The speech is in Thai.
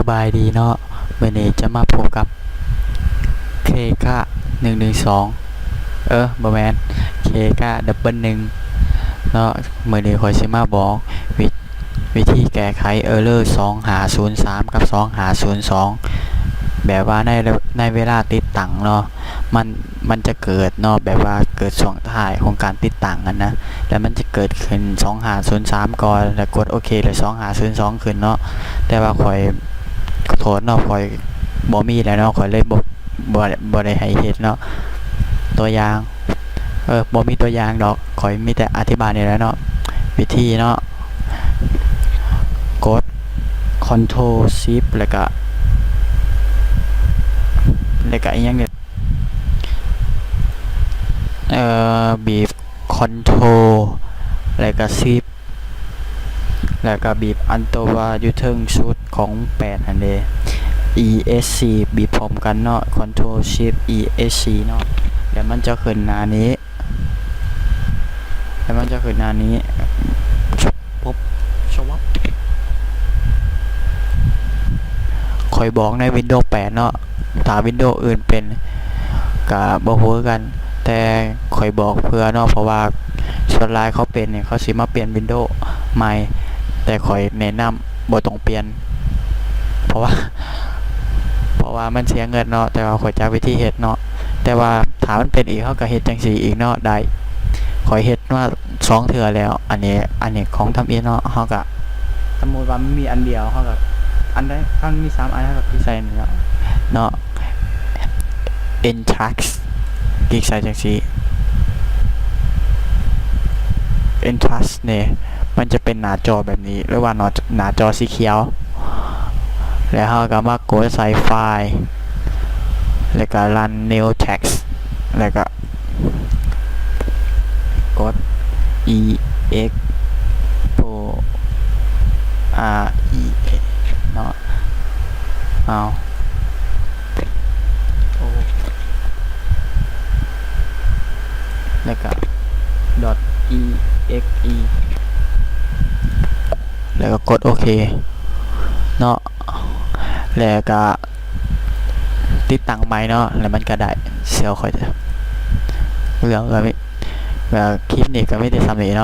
บายดีเนาะวันนี้จะมาพบกับเคกะ112บ่แมนเคกะดับเบิลหนึ่งเนาะมื้อนี้ข้อยสิมาบอกวิวิธีแก้ไขเออร์เลอร์2503กับ2502แบบว่าในเวลาติดตั้งเนาะมันจะเกิดเนาะแบบว่าเกิดช่วงท้ายของการติดตั้งกันนะแล้วมันจะเกิดขึ้น2503ก่อนแล้วกดโอเคเลย2502ขึ้นเนาะแต่ว่าข่อยโทษเนาะข่อยบ่มีแล้วเนาะข่อยเลยบ่ได้ให้เฮ็ดเนาะตัวอย่างบ่มีตัวอย่างดอกข่อยมีแต่อธิบายนี่แหละเนาะวิธีเนาะกด Ctrl Shift แล้วก็อีกอย่างเนี่ยบีบ Ctrl แล้วก็ Shift แล้วก็บีบอันตัวว่าอยู่เทิงสุดของ8อันเด้ ESC บีบพร้อมกันเนาะ Ctrl Shift ESC เนาะแล้วมันจะขึ้นหน้านี้ปุ๊บชวับคอยบอกใน Windows 8เนาะถ้า Windows อื่นเป็นก็บ่ฮู้กันแต่คอยบอกเพื่อเนาะเพราะว่าส่วนหลายเขาเป็นเนี่ยเขาสิมาเปลี่ยน Windows ใหม่แต่คอยแนะนำบ่ต้องเปลี่ยนเพราะว่ามันเสียเงินเนาะแต่ว่าข้อยจักวิธีเฮ็ดเนาะแต่ว่าถ้ามันเป็นอีกเฮาก็เฮ็ดจังซี่อีกเนาะได้ข้อยเฮ็ดมา2เทื่อแล้วอันนี้ของทำเองเนาะเฮาก็สมมุติว่ามันมีอันเดียวเฮาก็อันใดถ้ามี3อันเฮาก็คลิกใส่เนาะ Entrax คลิกใส่จังซี่ Entrax เนี่ยมันจะเป็นหน้าจอแบบนี้หรือว่าหน้าจอสีเขียวแล้วเราก็มากดใส่ไฟล์แล้วก็ run new text แล้วก็กด exportเนาะแล้วก็ .exe แล้วก็กดโอเคเนาะแล้วก็ติดตั้งใหม่เนาะแล้วมันก็ได้เสียวค่อยจะเรื่องก็ไม่คลิปนี้ก็ไม่ได้ทำเลยเนาะ